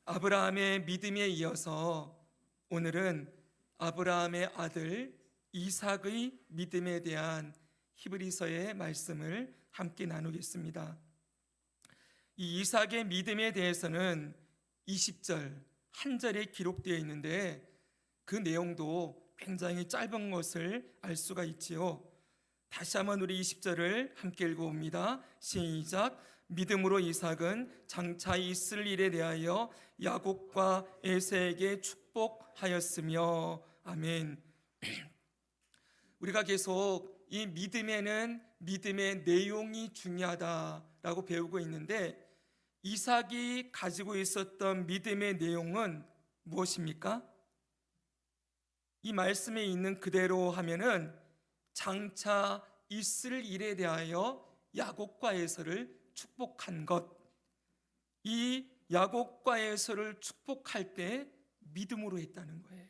아브라함의 믿음에 이어서 오늘은 아브라함의 아들 이삭의 믿음에 대한 히브리서의 말씀을 함께 나누겠습니다. 이 이삭의 믿음에 대해서는 20절 한 절에 기록되어 있는데 그 내용도 굉장히 짧은 것을 알 수가 있지요. 다시 한번 우리 20절을 함께 읽어봅니다. 시작. 믿음으로 이삭은 장차 있을 일에 대하여 야곱과 에서에게 축복하였으며. 아멘. 우리가 계속 이 믿음에는 믿음의 내용이 중요하다라고 배우고 있는데, 이삭이 가지고 있었던 믿음의 내용은 무엇입니까? 이 말씀에 있는 그대로 하면은 장차 있을 일에 대하여 야곱과 에서를 축복한 것. 이 야곱과 에서를 축복할 때 믿음으로 했다는 거예요.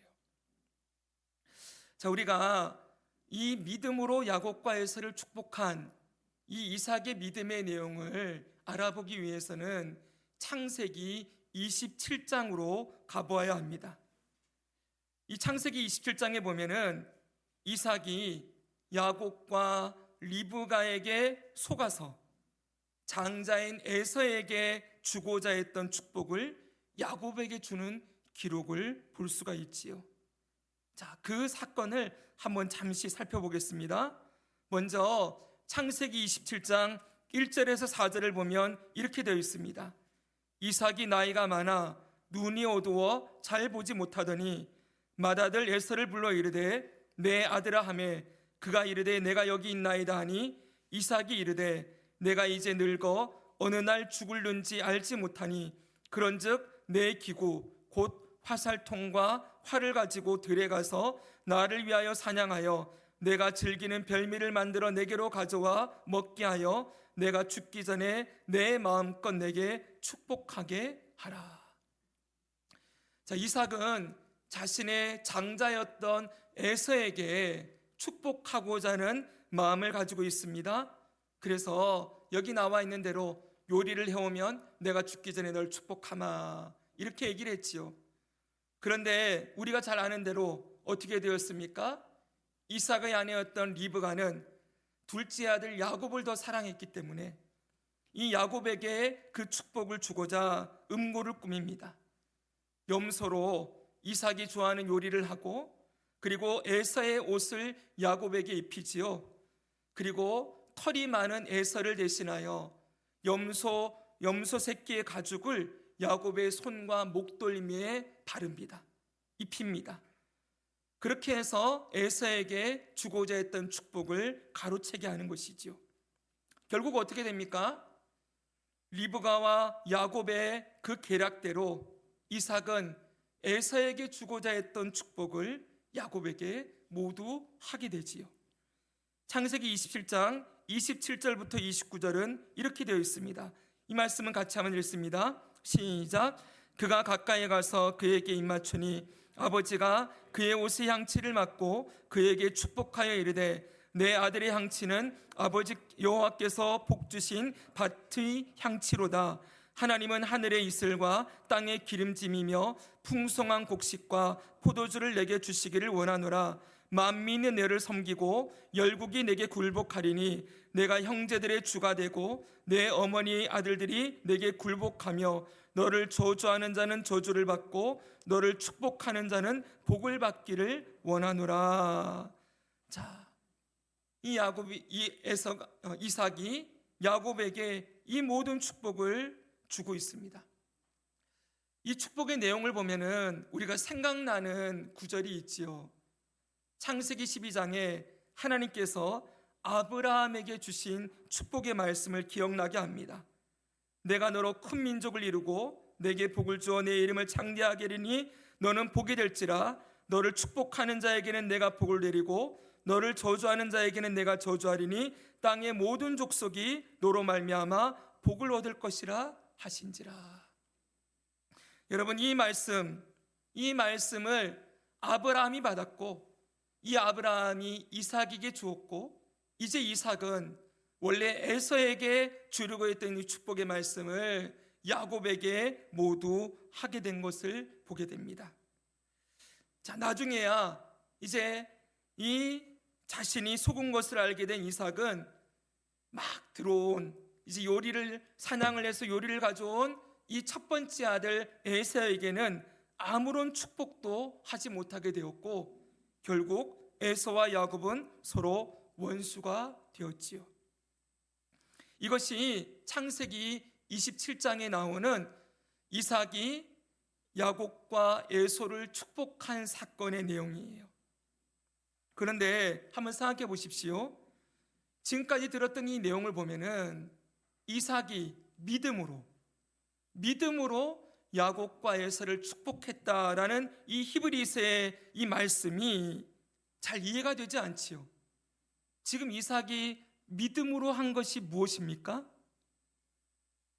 자, 우리가 이 믿음으로 야곱과 에서를 축복한 이 이삭의 믿음의 내용을 알아보기 위해서는 창세기 27장으로 가보아야 합니다. 이 창세기 27장에 보면은 이삭이 야곱과 리브가에게 속아서 장자인 에서에게 주고자 했던 축복을 야곱에게 주는 기록을 볼 수가 있지요. 자, 그 사건을 한번 잠시 살펴보겠습니다. 먼저 창세기 27장 1절에서 4절을 보면 이렇게 되어 있습니다. 이삭이 나이가 많아 눈이 어두워 잘 보지 못하더니 맏아들 에서를 불러 이르되 내 아들아 하매 그가 이르되 내가 여기 있나이다 하니 이삭이 이르되 내가 이제 늙어 어느 날 죽을는지 알지 못하니 그런즉 내 기구 곧 화살통과 활을 가지고 들에 가서 나를 위하여 사냥하여 내가 즐기는 별미를 만들어 내게로 가져와 먹게 하여 내가 죽기 전에 내 마음껏 내게 축복하게 하라. 자, 이삭은 자신의 장자였던 에서에게 축복하고자 하는 마음을 가지고 있습니다. 그래서 여기 나와 있는 대로 요리를 해오면 내가 죽기 전에 널 축복하마, 이렇게 얘기를 했지요. 그런데 우리가 잘 아는 대로 어떻게 되었습니까? 이삭의 아내였던 리브가는 둘째 아들 야곱을 더 사랑했기 때문에 이 야곱에게 그 축복을 주고자 음모를 꾸밉니다. 염소로 이삭이 좋아하는 요리를 하고, 그리고 에서의 옷을 야곱에게 입히지요. 그리고 털이 많은 에서를 대신하여 염소 새끼의 가죽을 야곱의 손과 목덜미에 바릅니다. 입힙니다. 그렇게 해서 에서에게 주고자 했던 축복을 가로채게 하는 것이지요. 결국 어떻게 됩니까? 리브가와 야곱의 그 계략대로 이삭은 에서에게 주고자 했던 축복을 야곱에게 모두 하게 되지요. 창세기 27장 27절부터 29절은 이렇게 되어 있습니다. 이 말씀은 같이 한번 읽습니다. 시작. 그가 가까이 가서 그에게 입맞추니 아버지가 그의 옷의 향치를 맡고 그에게 축복하여 이르되 내 아들의 향치는 아버지 여호와께서 복주신 밭의 향치로다. 하나님은 하늘의 이슬과 땅의 기름짐이며 풍성한 곡식과 포도주를 내게 주시기를 원하노라. 만민이 너를 섬기고 열국이 내게 굴복하리니 내가 형제들의 주가 되고 내 어머니의 아들들이 내게 굴복하며 너를 저주하는 자는 저주를 받고 너를 축복하는 자는 복을 받기를 원하노라. 자, 이삭이 야곱에게 이 모든 축복을 주고 있습니다. 이 축복의 내용을 보면은 우리가 생각나는 구절이 있지요. 창세기 12장에 하나님께서 아브라함에게 주신 축복의 말씀을 기억나게 합니다. 내가 너로 큰 민족을 이루고 내게 복을 주어 내 이름을 창대하게 하리니 너는 복이 될지라. 너를 축복하는 자에게는 내가 복을 내리고 너를 저주하는 자에게는 내가 저주하리니 땅의 모든 족속이 너로 말미암아 복을 얻을 것이라 하신지라. 여러분, 이 말씀을 아브라함이 받았고 이 아브라함이 이삭에게 주었고, 이제 이삭은 원래 에서에게 주려고 했던 이 축복의 말씀을 야곱에게 모두 하게 된 것을 보게 됩니다. 자, 나중에야 이제 이 자신이 속은 것을 알게 된 이삭은 막 들어온 이제 사냥을 해서 요리를 가져온 이 첫 번째 아들 에서에게는 아무런 축복도 하지 못하게 되었고, 결국 에서와 야곱은 서로 원수가 되었지요. 이것이 창세기 27장에 나오는 이삭이 야곱과 에서를 축복한 사건의 내용이에요. 그런데 한번 생각해 보십시오. 지금까지 들었던 이 내용을 보면은 이삭이 믿음으로 야곱과 에서를 축복했다라는 이 히브리서의 이 말씀이 잘 이해가 되지 않지요. 지금 이삭이 믿음으로 한 것이 무엇입니까?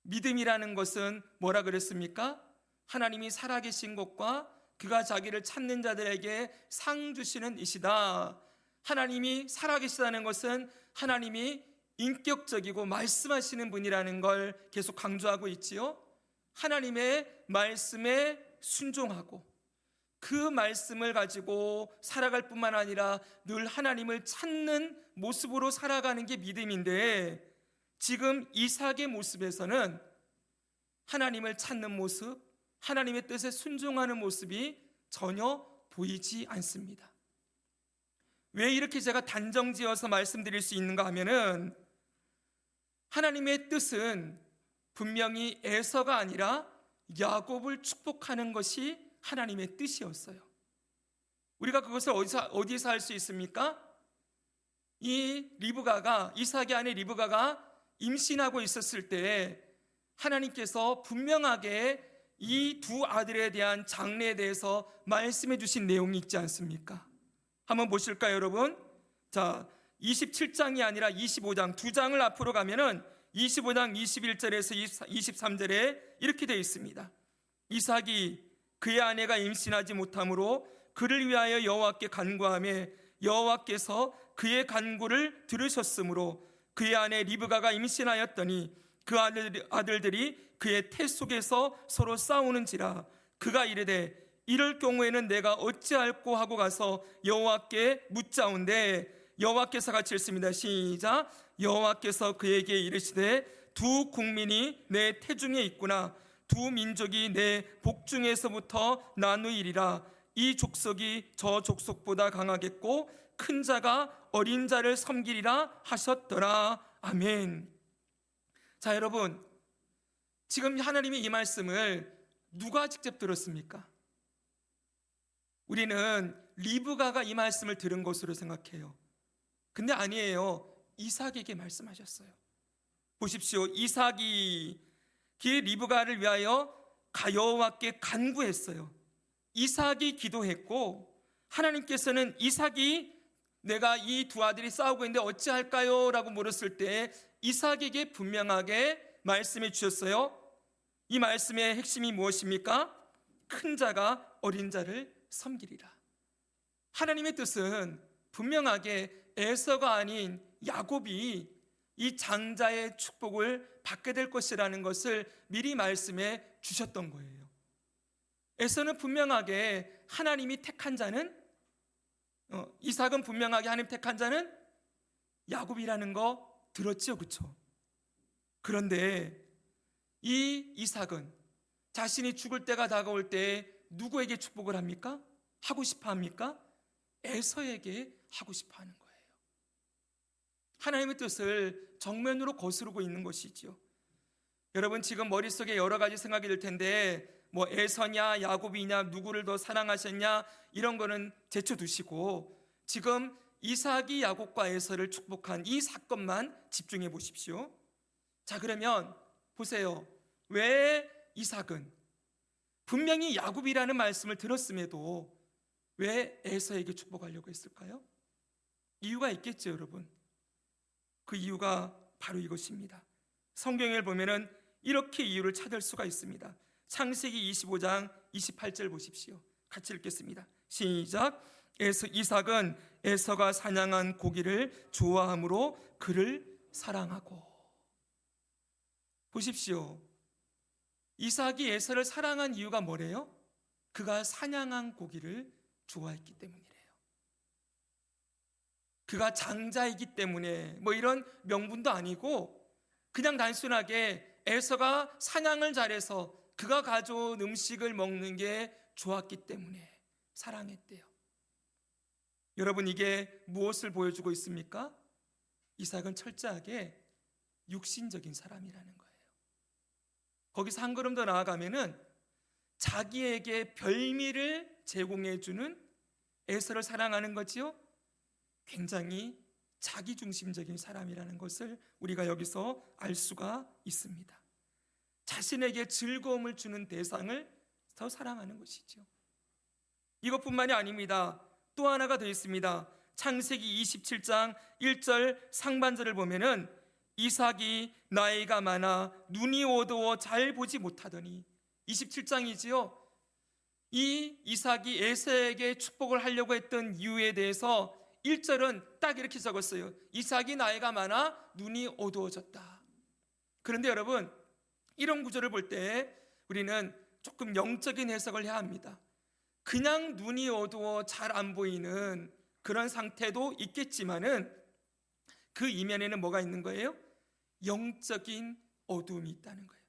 믿음이라는 것은 뭐라 그랬습니까? 하나님이 살아계신 것과 그가 자기를 찾는 자들에게 상 주시는 이시다. 하나님이 살아계시다는 것은 하나님이 인격적이고 말씀하시는 분이라는 걸 계속 강조하고 있지요. 하나님의 말씀에 순종하고 그 말씀을 가지고 살아갈 뿐만 아니라 늘 하나님을 찾는 모습으로 살아가는 게 믿음인데, 지금 이삭의 모습에서는 하나님을 찾는 모습, 하나님의 뜻에 순종하는 모습이 전혀 보이지 않습니다. 왜 이렇게 제가 단정지어서 말씀드릴 수 있는가 하면은, 하나님의 뜻은 분명히 에서가 아니라 야곱을 축복하는 것이 하나님의 뜻이었어요. 우리가 그것을 어디서 할 수 있습니까? 이 이삭의 아내 리브가가 임신하고 있었을 때 하나님께서 분명하게 이 두 아들에 대한 장래에 대해서 말씀해 주신 내용이 있지 않습니까? 한번 보실까요, 여러분? 자, 27장이 아니라 25장, 두 장을 앞으로 가면은 25장 21절에서 23절에 이렇게 되어 있습니다. 이삭이 그의 아내가 임신하지 못함으로 그를 위하여 여호와께 간구하며 여호와께서 그의 간구를 들으셨으므로 그의 아내 리브가가 임신하였더니 그 아들들이 그의 태 속에서 서로 싸우는지라. 그가 이르되 이럴 경우에는 내가 어찌할꼬 하고 가서 여호와께 묻자온대 여호와께서 같이 읽습니다. 시작. 여호와께서 그에게 이르시되 두 국민이 내 태중에 있구나. 두 민족이 내 복중에서부터 나누이리라. 이 족속이 저 족속보다 강하겠고 큰 자가 어린 자를 섬기리라 하셨더라. 아멘. 자, 여러분, 지금 하나님이 이 말씀을 누가 직접 들었습니까? 우리는 리브가가 이 말씀을 들은 것으로 생각해요. 근데 아니에요. 이삭에게 말씀하셨어요. 보십시오. 이삭이 리브가를 위하여 여호와께 간구했어요. 이삭이 기도했고, 하나님께서는 이삭이 내가 이 두 아들이 싸우고 있는데 어찌할까요? 라고 물었을 때 이삭에게 분명하게 말씀해 주셨어요. 이 말씀의 핵심이 무엇입니까? 큰 자가 어린 자를 섬기리라. 하나님의 뜻은 분명하게 에서가 아닌 야곱이 이 장자의 축복을 받게 될 것이라는 것을 미리 말씀해 주셨던 거예요. 에서는 분명하게 하나님이 택한 자는 이삭은 분명하게 하나님 택한 자는 야곱이라는 거 들었죠, 그렇죠? 그런데 이 이삭은 자신이 죽을 때가 다가올 때 누구에게 축복을 합니까? 하고 싶어 합니까? 에서에게 하고 싶어 하는 거예요. 하나님의 뜻을 정면으로 거스르고 있는 것이지요. 여러분, 지금 머릿속에 여러 가지 생각이 들 텐데 뭐 에서냐 야곱이냐 누구를 더 사랑하셨냐 이런 거는 제쳐두시고 지금 이삭이 야곱과 에서를 축복한 이 사건만 집중해 보십시오. 자, 그러면 보세요. 왜 이삭은 분명히 야곱이라는 말씀을 들었음에도 왜 에서에게 축복하려고 했을까요? 이유가 있겠죠, 여러분. 그 이유가 바로 이것입니다. 성경을 보면은 이렇게 이유를 찾을 수가 있습니다. 창세기 25장 28절 보십시오. 같이 읽겠습니다. 시작. 이삭은 에서가 사냥한 고기를 좋아함으로 그를 사랑하고. 보십시오. 이삭이 에서를 사랑한 이유가 뭐래요? 그가 사냥한 고기를 좋아했기 때문이래요. 그가 장자이기 때문에 뭐 이런 명분도 아니고 그냥 단순하게 에서가 사냥을 잘해서 그가 가져온 음식을 먹는 게 좋았기 때문에 사랑했대요. 여러분, 이게 무엇을 보여주고 있습니까? 이삭은 철저하게 육신적인 사람이라는 거예요. 거기서 한 걸음 더 나아가면은 자기에게 별미를 제공해주는 에서를 사랑하는 거지요. 굉장히 자기중심적인 사람이라는 것을 우리가 여기서 알 수가 있습니다. 자신에게 즐거움을 주는 대상을 더 사랑하는 것이죠. 이것뿐만이 아닙니다. 또 하나가 더 있습니다. 창세기 27장 1절 상반절을 보면은 이삭이 나이가 많아 눈이 어두워 잘 보지 못하더니, 27장이지요. 이 이삭이 에서에게 축복을 하려고 했던 이유에 대해서 1절은 딱 이렇게 적었어요. 이삭이 나이가 많아 눈이 어두워졌다. 그런데 여러분, 이런 구절을 볼 때 우리는 조금 영적인 해석을 해야 합니다. 그냥 눈이 어두워 잘 안 보이는 그런 상태도 있겠지만은 그 이면에는 뭐가 있는 거예요? 영적인 어두움이 있다는 거예요.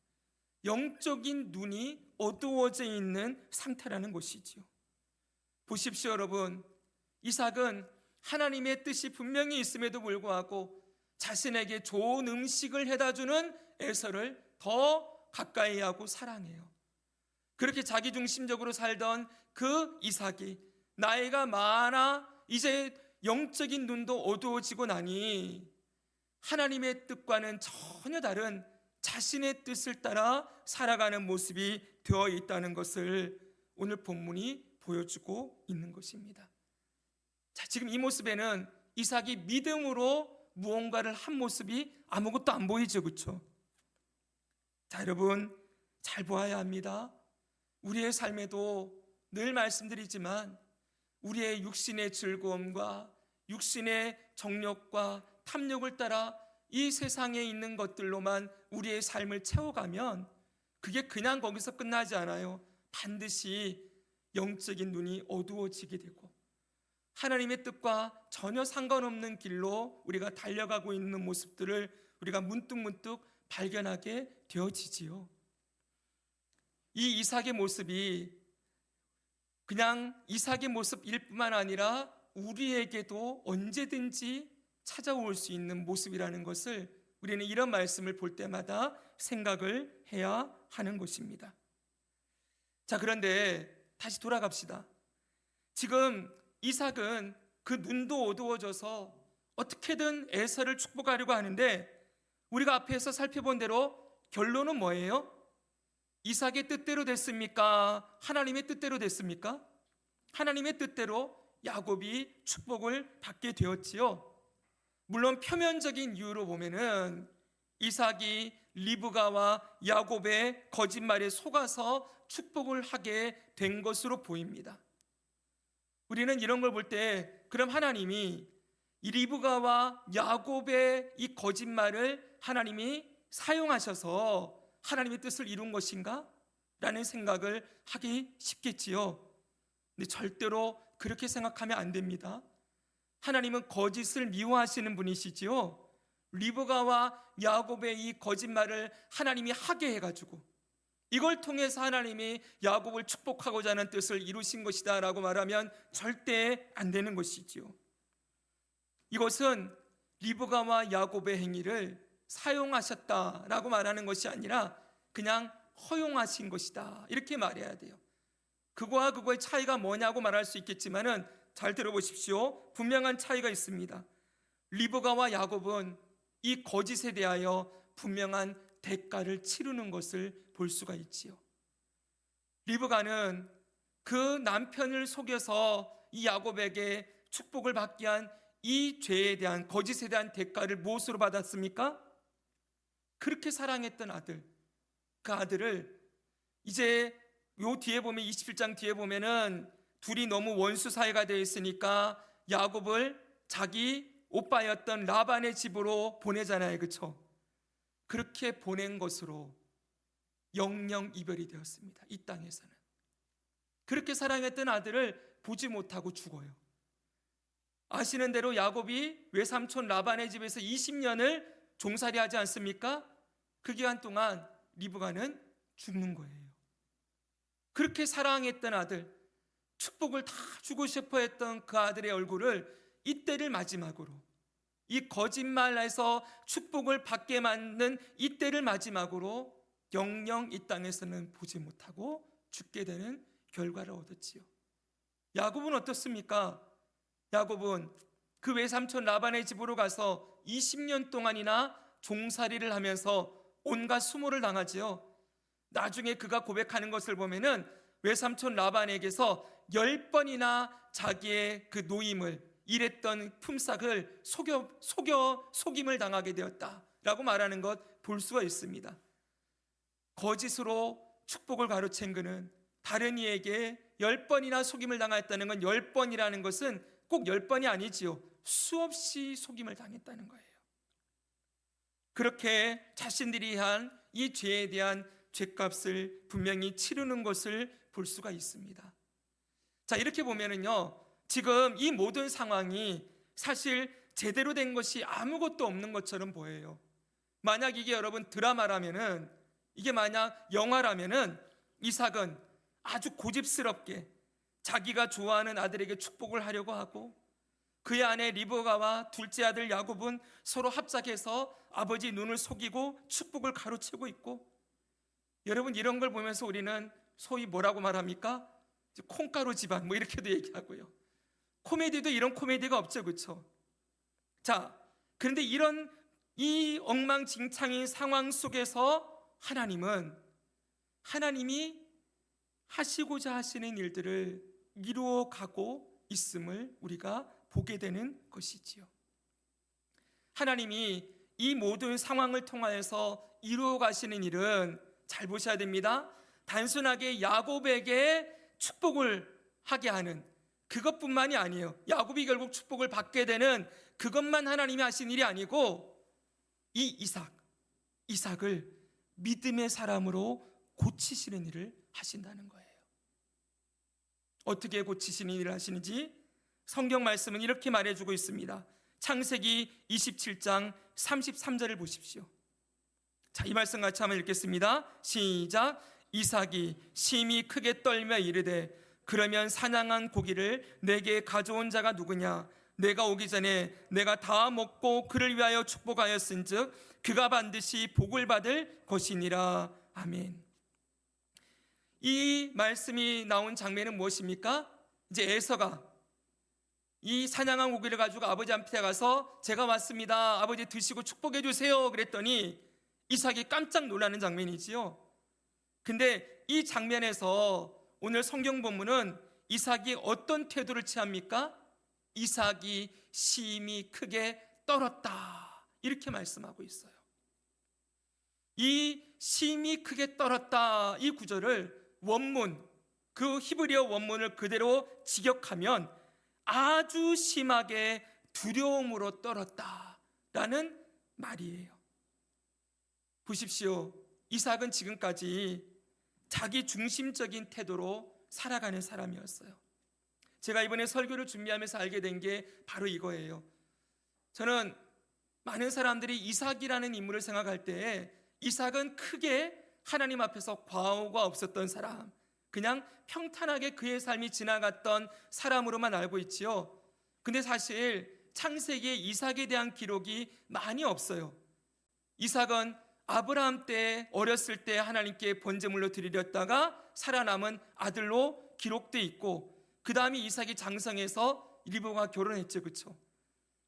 영적인 눈이 어두워져 있는 상태라는 것이지요. 보십시오, 여러분. 이삭은 하나님의 뜻이 분명히 있음에도 불구하고 자신에게 좋은 음식을 해다주는 에서를 더 가까이 하고 사랑해요. 그렇게 자기중심적으로 살던 그 이삭이 나이가 많아 이제 영적인 눈도 어두워지고 나니 하나님의 뜻과는 전혀 다른 자신의 뜻을 따라 살아가는 모습이 되어 있다는 것을 오늘 본문이 보여주고 있는 것입니다. 자, 지금 이 모습에는 이삭이 믿음으로 무언가를 한 모습이 아무것도 안 보이죠, 그렇죠? 자, 여러분, 잘 보아야 합니다. 우리의 삶에도 늘 말씀드리지만 우리의 육신의 즐거움과 육신의 정욕과 탐욕을 따라 이 세상에 있는 것들로만 우리의 삶을 채워가면 그게 그냥 거기서 끝나지 않아요. 반드시 영적인 눈이 어두워지게 되고 하나님의 뜻과 전혀 상관없는 길로 우리가 달려가고 있는 모습들을 우리가 문득문득 발견하게 되어지지요. 이 이삭의 모습이 그냥 이삭의 모습일 뿐만 아니라 우리에게도 언제든지 찾아올 수 있는 모습이라는 것을 우리는 이런 말씀을 볼 때마다 생각을 해야 하는 것입니다. 자, 그런데 다시 돌아갑시다. 지금 이삭은 그 눈도 어두워져서 어떻게든 에서를 축복하려고 하는데 우리가 앞에서 살펴본 대로 결론은 뭐예요? 이삭의 뜻대로 됐습니까? 하나님의 뜻대로 됐습니까? 하나님의 뜻대로 야곱이 축복을 받게 되었지요. 물론 표면적인 이유로 보면은 이삭이 리브가와 야곱의 거짓말에 속아서 축복을 하게 된 것으로 보입니다. 우리는 이런 걸 볼 때 그럼 하나님이 이 리브가와 야곱의 이 거짓말을 하나님이 사용하셔서 하나님의 뜻을 이룬 것인가? 라는 생각을 하기 쉽겠지요. 근데 절대로 그렇게 생각하면 안 됩니다. 하나님은 거짓을 미워하시는 분이시지요. 리브가와 야곱의 이 거짓말을 하나님이 하게 해가지고 이걸 통해서 하나님이 야곱을 축복하고자 하는 뜻을 이루신 것이다 라고 말하면 절대 안 되는 것이지요. 이것은 리브가와 야곱의 행위를 사용하셨다라고 말하는 것이 아니라 그냥 허용하신 것이다 이렇게 말해야 돼요. 그거와 그거의 차이가 뭐냐고 말할 수 있겠지만은 잘 들어보십시오. 분명한 차이가 있습니다. 리브가와 야곱은 이 거짓에 대하여 분명한 대가를 치르는 것을 볼 수가 있지요. 리브가는 그 남편을 속여서 이 야곱에게 축복을 받게 한 이 죄에 대한 거짓에 대한 대가를 무엇으로 받았습니까? 그렇게 사랑했던 아들, 그 아들을 이제 요 뒤에 보면 27장 뒤에 보면은 둘이 너무 원수 사이가 되어 있으니까 야곱을 자기 오빠였던 라반의 집으로 보내잖아요, 그렇죠? 그렇게 보낸 것으로 영영 이별이 되었습니다. 이 땅에서는. 그렇게 사랑했던 아들을 보지 못하고 죽어요. 아시는 대로 야곱이 외삼촌 라반의 집에서 20년을 종살이 하지 않습니까? 그 기간 동안 리브가는 죽는 거예요. 그렇게 사랑했던 아들, 축복을 다 주고 싶어 했던 그 아들의 얼굴을 이때를 마지막으로, 이 거짓말에서 축복을 받게 만든 이때를 마지막으로 영영 이 땅에서는 보지 못하고 죽게 되는 결과를 얻었지요. 야곱은 어떻습니까? 야곱은 그 외삼촌 라반의 집으로 가서 20년 동안이나 종살이를 하면서 온갖 수모를 당하지요. 나중에 그가 고백하는 것을 보면은 외삼촌 라반에게서 10번이나 자기의 그 노임을 일했던 품삯을 속임을 당하게 되었다라고 말하는 것 볼 수가 있습니다. 거짓으로 축복을 가로챈 그는 다른 이에게 10번이나 속임을 당했다는 건 10번이라는 것은 꼭 10번이 아니지요. 수없이 속임을 당했다는 거예요. 그렇게 자신들이 한 이 죄에 대한 죄값을 분명히 치르는 것을 볼 수가 있습니다. 자, 이렇게 보면은요, 지금 이 모든 상황이 사실 제대로 된 것이 아무것도 없는 것처럼 보여요. 만약 이게 여러분 드라마라면은, 이게 만약 영화라면은 이삭은 아주 고집스럽게 자기가 좋아하는 아들에게 축복을 하려고 하고, 그의 아내 리브가와 둘째 아들 야곱은 서로 합작해서 아버지 눈을 속이고 축복을 가로채고 있고, 여러분 이런 걸 보면서 우리는 소위 뭐라고 말합니까? 콩가루 집안 뭐 이렇게도 얘기하고요. 코미디도 이런 코미디가 없죠, 그렇죠? 자, 그런데 이런 이 엉망진창인 상황 속에서 하나님이 하시고자 하시는 일들을 이루어가고 있음을 우리가 보게 되는 것이지요. 하나님이 이 모든 상황을 통하여서 이루어 가시는 일은 잘 보셔야 됩니다. 단순하게 야곱에게 축복을 하게 하는 그것뿐만이 아니에요. 야곱이 결국 축복을 받게 되는 그것만 하나님이 하신 일이 아니고, 이 이삭을 믿음의 사람으로 고치시는 일을 하신다는 거예요. 어떻게 고치시는 일을 하시는지 성경 말씀은 이렇게 말해주고 있습니다. 창세기 27장 33절을 보십시오. 자, 이 말씀 같이 한번 읽겠습니다. 시작. 이삭이 심히 크게 떨며 이르되 그러면 사냥한 고기를 내게 가져온 자가 누구냐? 내가 오기 전에 내가 다 먹고 그를 위하여 축복하였은즉 그가 반드시 복을 받을 것이니라. 아멘. 이 말씀이 나온 장면은 무엇입니까? 이제 에서가 이 사냥한 고기를 가지고 아버지 앞에 가서 제가 왔습니다, 아버지 드시고 축복해 주세요 그랬더니 이삭이 깜짝 놀라는 장면이지요. 근데 이 장면에서 오늘 성경 본문은 이삭이 어떤 태도를 취합니까? 이삭이 심히 크게 떨었다, 이렇게 말씀하고 있어요. 이 심히 크게 떨었다, 이 구절을 원문, 그 히브리어 원문을 그대로 직역하면 아주 심하게 두려움으로 떨었다라는 말이에요. 보십시오. 이삭은 지금까지 자기 중심적인 태도로 살아가는 사람이었어요. 제가 이번에 설교를 준비하면서 알게 된 게 바로 이거예요. 저는 많은 사람들이 이삭이라는 인물을 생각할 때 이삭은 크게 하나님 앞에서 과오가 없었던 사람, 그냥 평탄하게 그의 삶이 지나갔던 사람으로만 알고 있지요. 근데 사실 창세기에 이삭에 대한 기록이 많이 없어요. 이삭은 아브라함 때 어렸을 때 하나님께 번제물로 드리렸다가 살아남은 아들로 기록돼 있고, 그 다음에 이삭이 장성해서 리브가 결혼했죠, 그렇죠?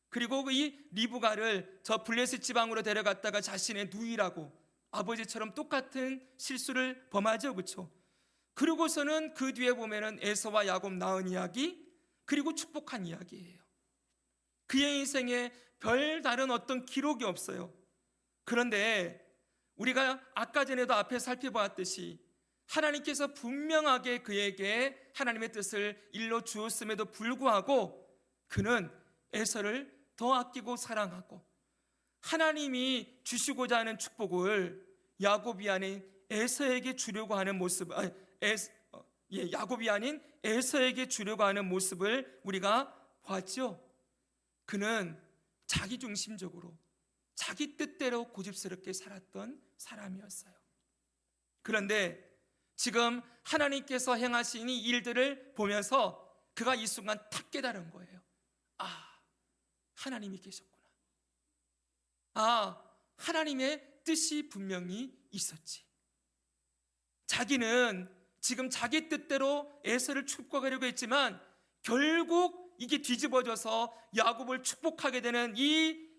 그리고 이 리브가를 저 블레셋 지방으로 데려갔다가 자신의 누이라고 아버지처럼 똑같은 실수를 범하죠, 그렇죠? 그러고서는 그 뒤에 보면은 에서와 야곱 낳은 이야기, 그리고 축복한 이야기예요. 그의 인생에 별다른 어떤 기록이 없어요. 그런데 우리가 아까 전에도 앞에 살펴보았듯이 하나님께서 분명하게 그에게 하나님의 뜻을 일러 주었음에도 불구하고 그는 에서를 더 아끼고 사랑하고 하나님이 주시고자 하는 축복을 야곱이 아닌 에서에게 주려고 하는 모습, 야곱이 아닌 에서에게 주려고 하는 모습을 우리가 보았죠. 그는 자기중심적으로 자기 뜻대로 고집스럽게 살았던 사람이었어요. 그런데 지금 하나님께서 행하신 이 일들을 보면서 그가 이 순간 탁 깨달은 거예요. 하나님이 계셨구나. 하나님의 뜻이 분명히 있었지. 자기는 지금 자기 뜻대로 에서를 축복하려고 했지만 결국 이게 뒤집어져서 야곱을 축복하게 되는 이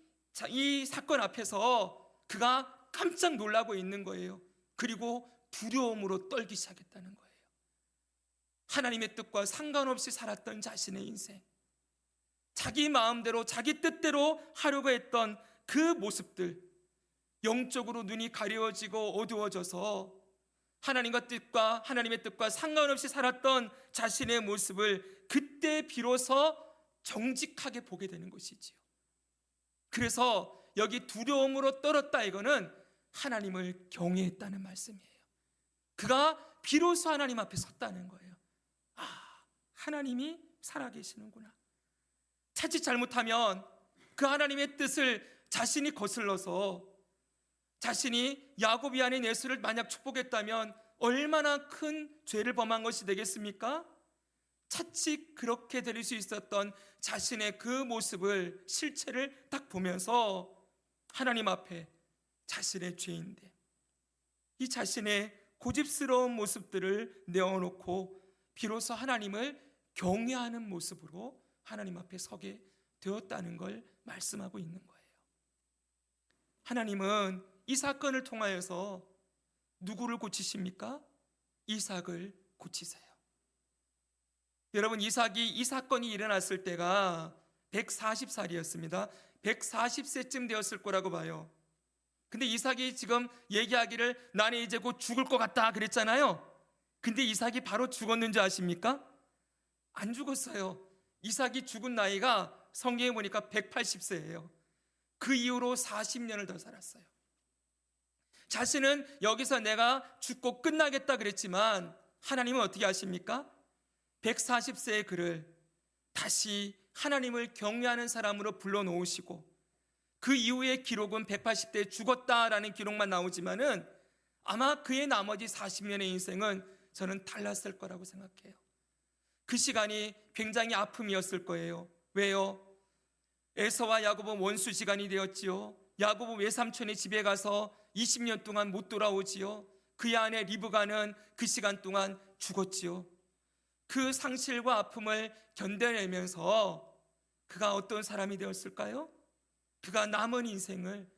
사건 앞에서 그가 깜짝 놀라고 있는 거예요. 그리고 두려움으로 떨기 시작했다는 거예요. 하나님의 뜻과 상관없이 살았던 자신의 인생, 자기 마음대로 자기 뜻대로 하려고 했던 그 모습들, 영적으로 눈이 가려워지고 어두워져서 하나님의 뜻과 상관없이 살았던 자신의 모습을 그때 비로소 정직하게 보게 되는 것이지요. 그래서 여기 두려움으로 떨었다, 이거는 하나님을 경외했다는 말씀이에요. 그가 비로소 하나님 앞에 섰다는 거예요. 하나님이 살아계시는구나. 자칫 잘못하면 그 하나님의 뜻을 자신이 거슬러서 자신이 야곱이 아닌 에서를 만약 축복했다면 얼마나 큰 죄를 범한 것이 되겠습니까? 차츰 그렇게 될 수 있었던 자신의 그 모습을, 실체를 딱 보면서 하나님 앞에 자신의 죄인데 이 자신의 고집스러운 모습들을 내어놓고 비로소 하나님을 경외하는 모습으로 하나님 앞에 서게 되었다는 걸 말씀하고 있는 거예요. 하나님은 이 사건을 통하여서 누구를 고치십니까? 이삭을 고치세요. 여러분, 이삭이 이 사건이 일어났을 때가 140살이었습니다. 140세쯤 되었을 거라고 봐요. 근데 이삭이 지금 얘기하기를 나는 이제 곧 죽을 것 같다 그랬잖아요. 근데 이삭이 바로 죽었는지 아십니까? 안 죽었어요. 이삭이 죽은 나이가 성경에 보니까 180세예요. 그 이후로 40년을 더 살았어요. 자신은 여기서 내가 죽고 끝나겠다 그랬지만 하나님은 어떻게 하십니까? 140세의 그를 다시 하나님을 경외하는 사람으로 불러놓으시고 그 이후의 기록은 180대에 죽었다라는 기록만 나오지만은 아마 그의 나머지 40년의 인생은 저는 달랐을 거라고 생각해요. 그 시간이 굉장히 아픔이었을 거예요. 왜요? 에서와 야곱은 원수 시간이 되었지요. 야곱은 외삼촌의 집에 가서 20년 동안 못 돌아오지요. 그의 아내 리브가는 그 시간 동안 죽었지요. 그 상실과 아픔을 견뎌내면서 그가 어떤 사람이 되었을까요? 그가 남은 인생을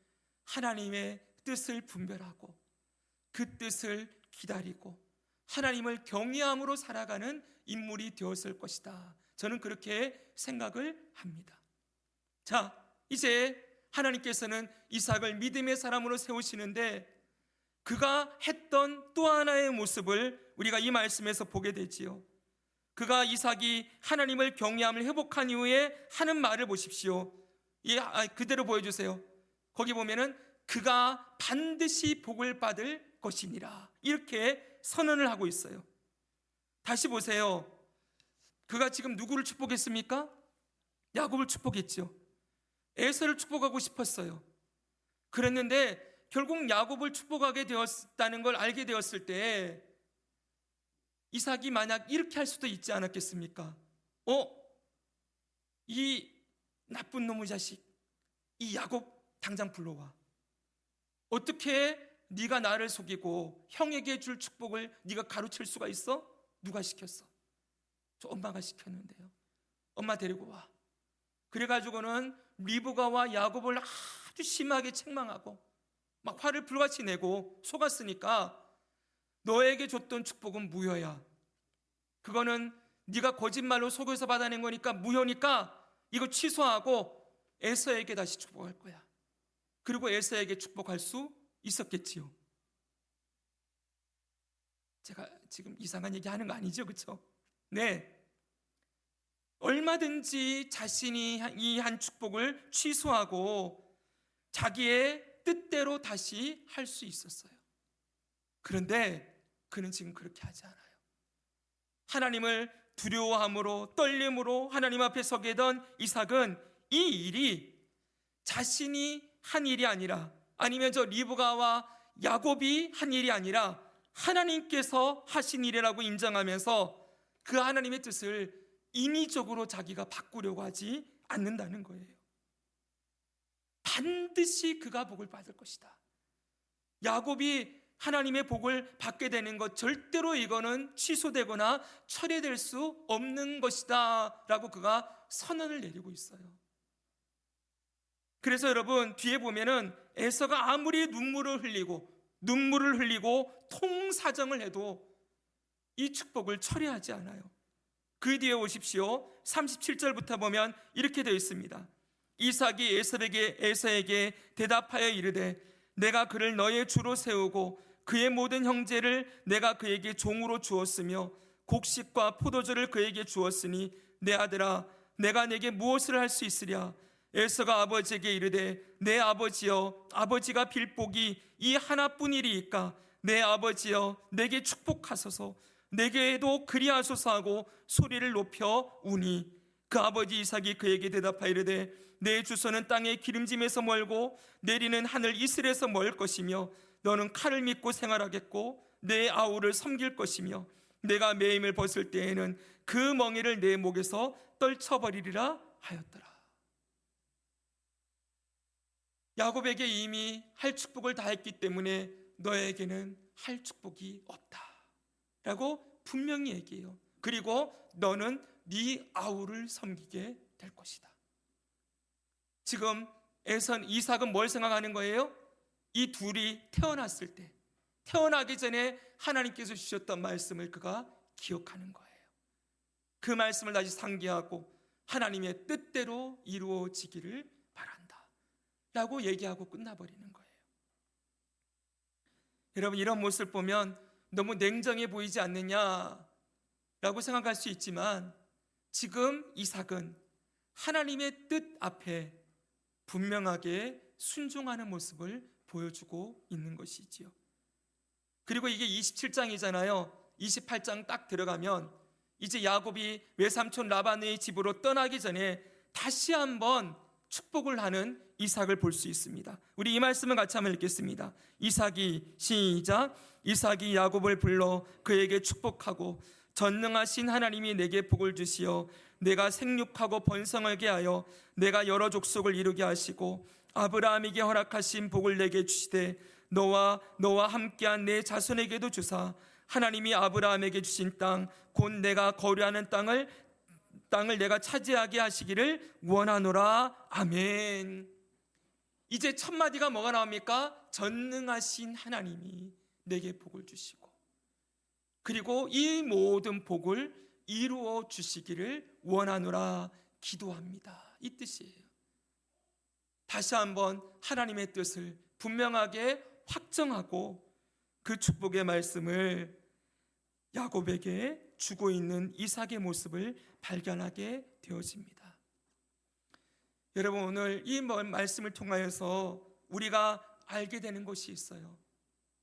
하나님의 뜻을 분별하고 그 뜻을 기다리고 하나님을 경외함으로 살아가는 인물이 되었을 것이다. 저는 그렇게 생각을 합니다. 자, 이제 하나님께서는 이삭을 믿음의 사람으로 세우시는데 그가 했던 또 하나의 모습을 우리가 이 말씀에서 보게 되지요. 그가 이삭이 하나님을 경외함을 회복한 이후에 하는 말을 보십시오. 그대로 보여주세요. 거기 보면은 그가 반드시 복을 받을 것이니라 이렇게 선언을 하고 있어요. 다시 보세요. 그가 지금 누구를 축복했습니까? 야곱을 축복했죠. 에서를 축복하고 싶었어요. 그랬는데 결국 야곱을 축복하게 되었다는 걸 알게 되었을 때 이삭이 만약 이렇게 할 수도 있지 않았겠습니까? 이 나쁜 놈의 자식, 이 야곱 당장 불러와. 어떻게 네가 나를 속이고 형에게 줄 축복을 네가 가로챌 수가 있어? 누가 시켰어? 저 엄마가 시켰는데요. 엄마 데리고 와. 그래가지고는 리브가와 야곱을 아주 심하게 책망하고 막 화를 불같이 내고 속았으니까 너에게 줬던 축복은 무효야. 그거는 네가 거짓말로 속여서 받아낸 거니까 무효니까 이거 취소하고 에서에게 다시 축복할 거야. 그리고 에서에게 축복할 수 있었겠지요. 제가 지금 이상한 얘기 하는 거 아니죠, 그렇죠? 네. 얼마든지 자신이 이 한 축복을 취소하고 자기의 뜻대로 다시 할 수 있었어요. 그런데 그는 지금 그렇게 하지 않아요. 하나님을 두려워함으로, 떨림으로 하나님 앞에 서게 된 이삭은 이 일이 자신이 한 일이 아니라, 아니면 저 리브가와 야곱이 한 일이 아니라 하나님께서 하신 일이라고 인정하면서 그 하나님의 뜻을 인위적으로 자기가 바꾸려고 하지 않는다는 거예요. 반드시 그가 복을 받을 것이다. 야곱이 하나님의 복을 받게 되는 것, 절대로 이거는 취소되거나 철회될 수 없는 것이다 라고 그가 선언을 내리고 있어요. 그래서 여러분, 뒤에 보면은 에서가 아무리 눈물을 흘리고 통사정을 해도 이 축복을 철회하지 않아요. 그 뒤에 오십시오. 37절부터 보면 이렇게 되어 있습니다. 이삭이 에서에게 대답하여 이르되 내가 그를 너의 주로 세우고 그의 모든 형제를 내가 그에게 종으로 주었으며 곡식과 포도주를 그에게 주었으니 내 아들아, 내가 내게 무엇을 할 수 있으랴? 에서가 아버지에게 이르되 내 아버지여, 아버지가 빌 복이 이 하나뿐이리이까 내 아버지여, 내게 축복하소서, 내게도 그리하소서 하고 소리를 높여 우니 그 아버지 이삭이 그에게 대답하여 이르되 내 주소는 땅의 기름짐에서 멀고 내리는 하늘 이슬에서 멀 것이며 너는 칼을 믿고 생활하겠고 내 아우를 섬길 것이며 내가 매임을 벗을 때에는 그 멍에를 내 목에서 떨쳐버리리라 하였더라. 야곱에게 이미 할 축복을 다 했기 때문에 너에게는 할 축복이 없다 라고 분명히 얘기해요. 그리고 너는 네 아우를 섬기게 될 것이다. 지금 이삭은 뭘 생각하는 거예요? 이 둘이 태어났을 때, 태어나기 전에 하나님께서 주셨던 말씀을 그가 기억하는 거예요. 그 말씀을 다시 상기하고 하나님의 뜻대로 이루어지기를 바란다 라고 얘기하고 끝나버리는 거예요. 여러분, 이런 모습을 보면 너무 냉정해 보이지 않느냐라고 생각할 수 있지만 지금 이삭은 하나님의 뜻 앞에 분명하게 순종하는 모습을 보여주고 있는 것이지요. 그리고 이게 27장이잖아요. 28장 딱 들어가면 이제 야곱이 외삼촌 라반의 집으로 떠나기 전에 다시 한번 축복을 하는 이삭을 볼 수 있습니다. 우리 이 말씀을 같이 한번 읽겠습니다. 시작. 이삭이 야곱을 불러 그에게 축복하고 전능하신 하나님이 내게 복을 주시어 내가 생육하고 번성하게 하여 내가 여러 족속을 이루게 하시고 아브라함에게 허락하신 복을 내게 주시되 너와 함께한 내 자손에게도 주사 하나님이 아브라함에게 주신 땅 곧 내가 거류하는 땅을 내가 차지하게 하시기를 원하노라. 아멘. 이제 첫 마디가 뭐가 나옵니까? 전능하신 하나님이 내게 복을 주시고 그리고 이 모든 복을 이루어 주시기를 원하노라 기도합니다. 이 뜻이에요. 다시 한번 하나님의 뜻을 분명하게 확정하고 그 축복의 말씀을 야곱에게 주고 있는 이삭의 모습을 발견하게 되어집니다. 여러분, 오늘 이 말씀을 통하여서 우리가 알게 되는 것이 있어요.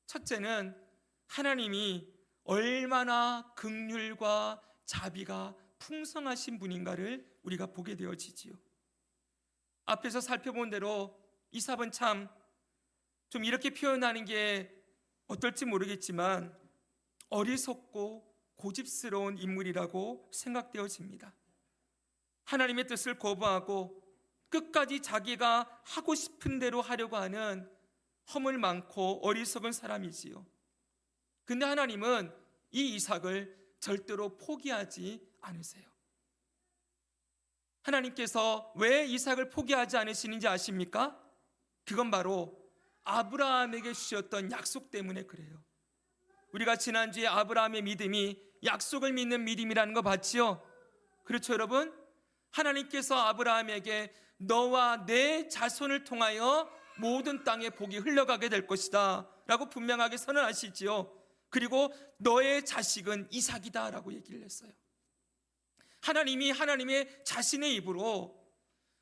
첫째는 하나님이 얼마나 긍휼과 자비가 풍성하신 분인가를 우리가 보게 되어지지요. 앞에서 살펴본 대로 이삭은 참 좀 이렇게 표현하는 게 어떨지 모르겠지만 어리석고 고집스러운 인물이라고 생각되어집니다. 하나님의 뜻을 거부하고 끝까지 자기가 하고 싶은 대로 하려고 하는 허물 많고 어리석은 사람이지요. 근데 하나님은 이 이삭을 절대로 포기하지 않으세요. 하나님께서 왜 이삭을 포기하지 않으시는지 아십니까? 그건 바로 아브라함에게 주셨던 약속 때문에 그래요. 우리가 지난주에 아브라함의 믿음이 약속을 믿는 믿음이라는 거 봤지요? 그렇죠, 여러분? 하나님께서 아브라함에게 너와 내 자손을 통하여 모든 땅에 복이 흘러가게 될 것이다 라고 분명하게 선언하시지요. 그리고 너의 자식은 이삭이다 라고 얘기를 했어요. 하나님이 하나님의 자신의 입으로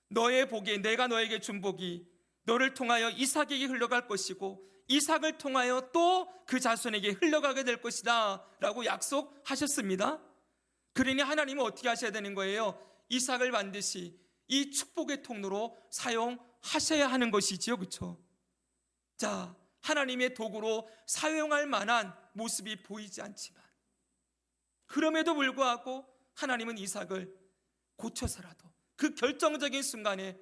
너의 복에 내가 너에게 준 복이 너를 통하여 이삭에게 흘러갈 것이고 이삭을 통하여 또 그 자손에게 흘러가게 될 것이다 라고 약속하셨습니다. 그러니 하나님은 어떻게 하셔야 되는 거예요? 이삭을 반드시 이 축복의 통로로 사용하셔야 하는 것이지요. 그렇죠? 자, 하나님의 도구로 사용할 만한 모습이 보이지 않지만 그럼에도 불구하고 하나님은 이삭을 고쳐서라도 그 결정적인 순간에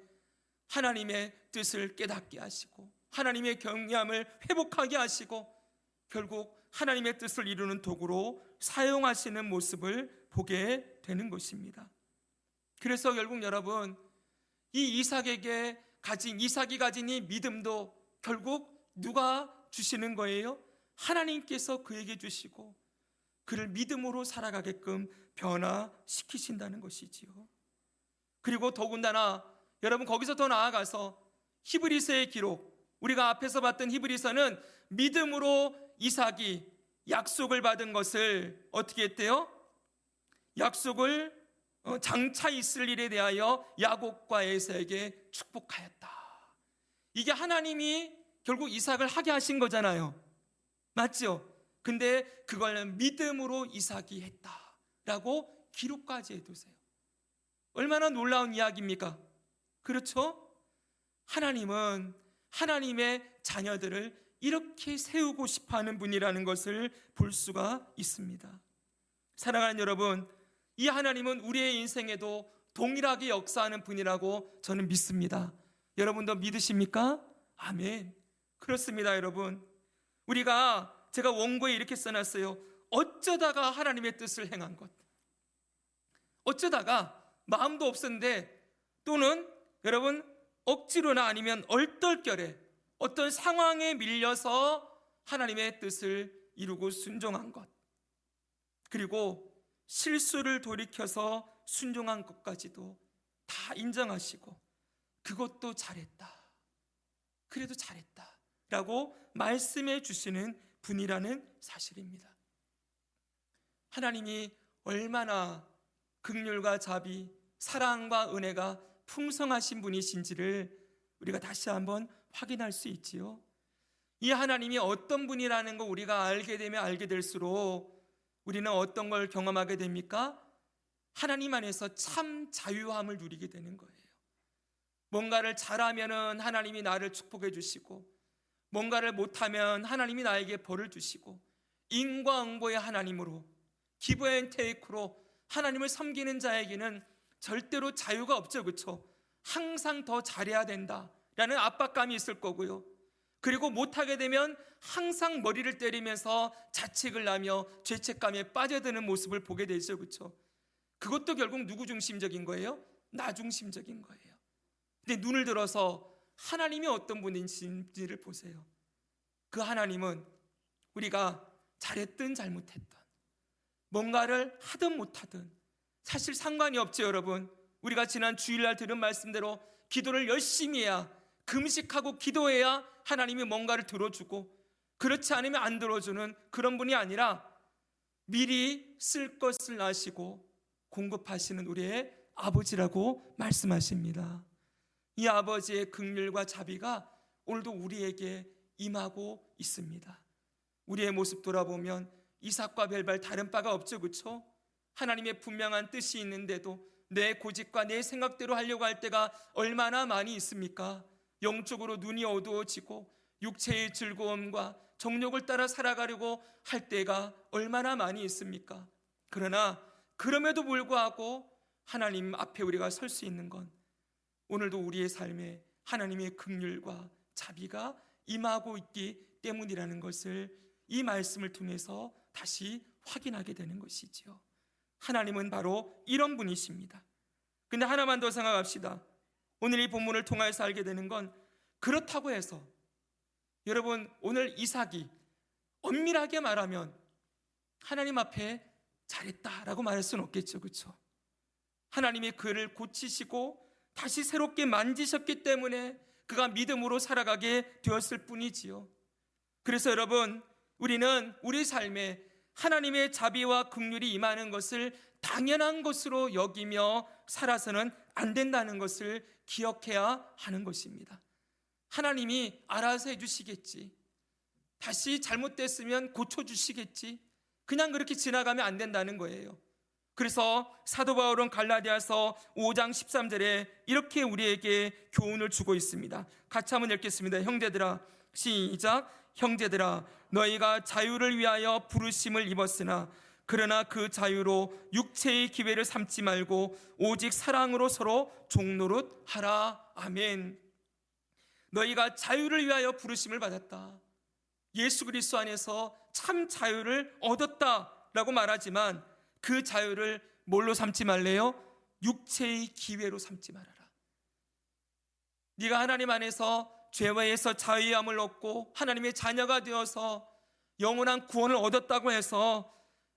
하나님의 뜻을 깨닫게 하시고 하나님의 경외함을 회복하게 하시고 결국 하나님의 뜻을 이루는 도구로 사용하시는 모습을 보게 되는 것입니다. 그래서 결국 여러분, 이 이삭이 가진 이 믿음도 결국 누가 주시는 거예요? 하나님께서 그에게 주시고 그를 믿음으로 살아가게끔 변화시키신다는 것이지요. 그리고 더군다나 여러분, 거기서 더 나아가서 히브리서의 기록, 우리가 앞에서 봤던 히브리서는 믿음으로 이삭이 약속을 받은 것을 어떻게 했대요? 약속을 장차 있을 일에 대하여 야곱과 에사에게 축복하였다. 이게 하나님이 결국 이삭을 하게 하신 거잖아요. 맞죠? 근데 그걸 믿음으로 이삭이 했다라고 기록까지 해두세요. 얼마나 놀라운 이야기입니까? 그렇죠? 하나님은 하나님의 자녀들을 이렇게 세우고 싶어하는 분이라는 것을 볼 수가 있습니다. 사랑하는 여러분, 이 하나님은 우리의 인생에도 동일하게 역사하는 분이라고 저는 믿습니다. 여러분도 믿으십니까? 아멘. 그렇습니다. 여러분, 제가 원고에 이렇게 써놨어요. 어쩌다가 하나님의 뜻을 행한 것, 어쩌다가 마음도 없었는데 또는 여러분 억지로나 아니면 얼떨결에 어떤 상황에 밀려서 하나님의 뜻을 이루고 순종한 것, 그리고 실수를 돌이켜서 순종한 것까지도 다 인정하시고 그것도 잘했다, 그래도 잘했다 라고 말씀해 주시는 분이라는 사실입니다. 하나님이 얼마나 긍휼과 자비, 사랑과 은혜가 풍성하신 분이신지를 우리가 다시 한번 확인할 수 있지요. 이 하나님이 어떤 분이라는 거 우리가 알게 되면 알게 될수록 우리는 어떤 걸 경험하게 됩니까? 하나님 안에서 참 자유함을 누리게 되는 거예요. 뭔가를 잘하면은 하나님이 나를 축복해 주시고, 뭔가를 못하면 하나님이 나에게 벌을 주시고, 인과응보의 하나님으로, 기브 앤 테이크로 하나님을 섬기는 자에게는 절대로 자유가 없죠. 그렇죠? 항상 더 잘해야 된다라는 압박감이 있을 거고요. 그리고 못하게 되면 항상 머리를 때리면서 자책을 하며 죄책감에 빠져드는 모습을 보게 되죠. 그렇죠? 그것도 결국 누구 중심적인 거예요? 나 중심적인 거예요. 근데 눈을 들어서 하나님이 어떤 분인지를 보세요. 그 하나님은 우리가 잘했든 잘못했든 뭔가를 하든 못하든 사실 상관이 없죠. 여러분, 우리가 지난 주일날 들은 말씀대로 기도를 열심히 해야, 금식하고 기도해야 하나님이 뭔가를 들어주고, 그렇지 않으면 안 들어주는 그런 분이 아니라 미리 쓸 것을 아시고 공급하시는 우리의 아버지라고 말씀하십니다. 이 아버지의 긍휼과 자비가 오늘도 우리에게 임하고 있습니다. 우리의 모습 돌아보면 이삭과 별반 다른 바가 없죠. 그렇죠? 하나님의 분명한 뜻이 있는데도 내 고집과 내 생각대로 하려고 할 때가 얼마나 많이 있습니까? 영적으로 눈이 어두워지고 육체의 즐거움과 정욕을 따라 살아가려고 할 때가 얼마나 많이 있습니까? 그러나 그럼에도 불구하고 하나님 앞에 우리가 설 수 있는 건 오늘도 우리의 삶에 하나님의 긍휼과 자비가 임하고 있기 때문이라는 것을 이 말씀을 통해서 다시 확인하게 되는 것이지요. 하나님은 바로 이런 분이십니다. 근데 하나만 더 생각합시다. 오늘 이 본문을 통해서 알게 되는 건, 그렇다고 해서 여러분 오늘 이삭이 엄밀하게 말하면 하나님 앞에 잘했다라고 말할 수는 없겠죠. 그렇죠? 하나님이 그를 고치시고 다시 새롭게 만지셨기 때문에 그가 믿음으로 살아가게 되었을 뿐이지요. 그래서 여러분, 우리는 우리 삶에 하나님의 자비와 긍휼이 임하는 것을 당연한 것으로 여기며 살아서는 안 된다는 것을 기억해야 하는 것입니다. 하나님이 알아서 해주시겠지, 다시 잘못됐으면 고쳐주시겠지. 그냥 그렇게 지나가면 안 된다는 거예요. 그래서 사도 바울은 갈라디아서 5장 13절에 이렇게 우리에게 교훈을 주고 있습니다. 같이 한번 읽겠습니다. 형제들아, 시작. 형제들아, 너희가 자유를 위하여 부르심을 입었으나 그러나 그 자유로 육체의 기회를 삼지 말고 오직 사랑으로 서로 종노릇 하라. 아멘. 너희가 자유를 위하여 부르심을 받았다. 예수 그리스도 안에서 참 자유를 얻었다라고 말하지만 그 자유를 뭘로 삼지 말래요? 육체의 기회로 삼지 말아라. 네가 하나님 안에서 죄와에서 자유함을 얻고 하나님의 자녀가 되어서 영원한 구원을 얻었다고 해서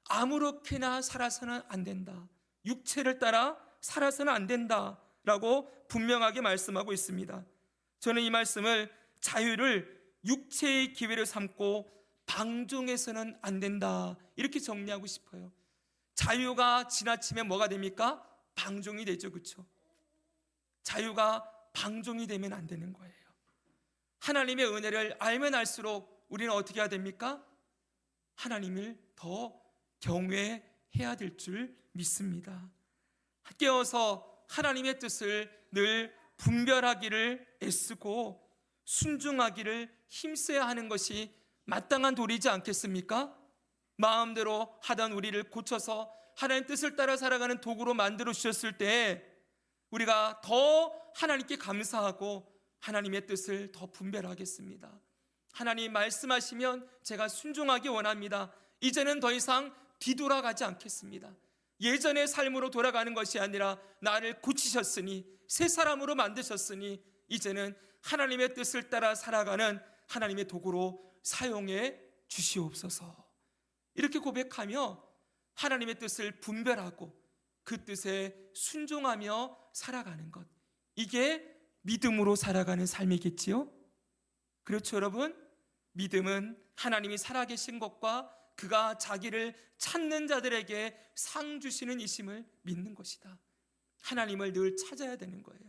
아무렇게나 살아서는 안 된다. 육체를 따라 살아서는 안 된다라고 분명하게 말씀하고 있습니다. 저는 이 말씀을 자유를 육체의 기회를 삼고 방종해서는 안 된다 이렇게 정리하고 싶어요. 자유가 지나치면 뭐가 됩니까? 방종이 되죠. 그렇죠? 자유가 방종이 되면 안 되는 거예요. 하나님의 은혜를 알면 알수록 우리는 어떻게 해야 됩니까? 하나님을 더 경외해야 될 줄 믿습니다. 깨어서 하나님의 뜻을 늘 분별하기를 애쓰고 순종하기를 힘써야 하는 것이 마땅한 도리지 않겠습니까? 마음대로 하던 우리를 고쳐서 하나님의 뜻을 따라 살아가는 도구로 만들어 주셨을 때 우리가 더 하나님께 감사하고 하나님의 뜻을 더 분별하겠습니다. 하나님 말씀하시면 제가 순종하기 원합니다. 이제는 더 이상 뒤돌아가지 않겠습니다. 예전의 삶으로 돌아가는 것이 아니라 나를 고치셨으니 새 사람으로 만드셨으니 이제는 하나님의 뜻을 따라 살아가는 하나님의 도구로 사용해 주시옵소서. 이렇게 고백하며 하나님의 뜻을 분별하고 그 뜻에 순종하며 살아가는 것, 이게 믿음으로 살아가는 삶이겠지요? 그렇죠, 여러분? 믿음은 하나님이 살아계신 것과 그가 자기를 찾는 자들에게 상 주시는 이심을 믿는 것이다. 하나님을 늘 찾아야 되는 거예요.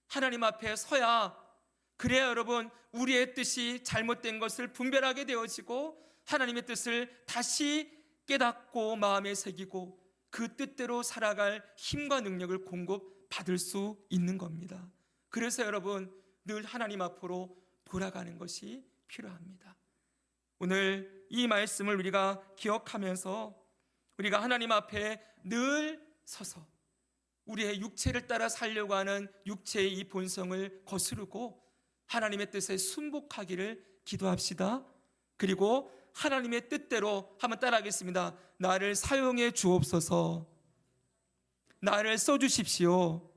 하나님 앞에 서야, 그래야 여러분 우리의 뜻이 잘못된 것을 분별하게 되어지고 하나님의 뜻을 다시 깨닫고 마음에 새기고 그 뜻대로 살아갈 힘과 능력을 공급받을 수 있는 겁니다. 그래서 여러분 늘 하나님 앞으로 돌아가는 것이 필요합니다. 오늘 이 말씀을 우리가 기억하면서 우리가 하나님 앞에 늘 서서 우리의 육체를 따라 살려고 하는 육체의 이 본성을 거스르고 하나님의 뜻에 순복하기를 기도합시다. 그리고 하나님의 뜻대로 한번 따라하겠습니다. 나를 사용해 주옵소서. 나를 써주십시오.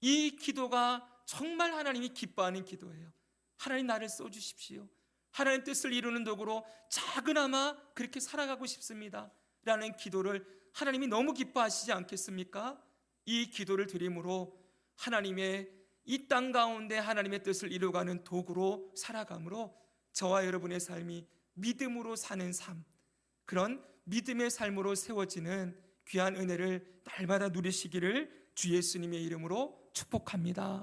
이 기도가 정말 하나님이 기뻐하는 기도예요. 하나님 나를 써주십시오. 하나님 뜻을 이루는 도구로 작으나마 그렇게 살아가고 싶습니다 라는 기도를 하나님이 너무 기뻐하시지 않겠습니까? 이 기도를 드림으로 하나님의 이 땅 가운데 하나님의 뜻을 이루어가는 도구로 살아가므로 저와 여러분의 삶이 믿음으로 사는 삶, 그런 믿음의 삶으로 세워지는 귀한 은혜를 날마다 누리시기를 주 예수님의 이름으로 축복합니다.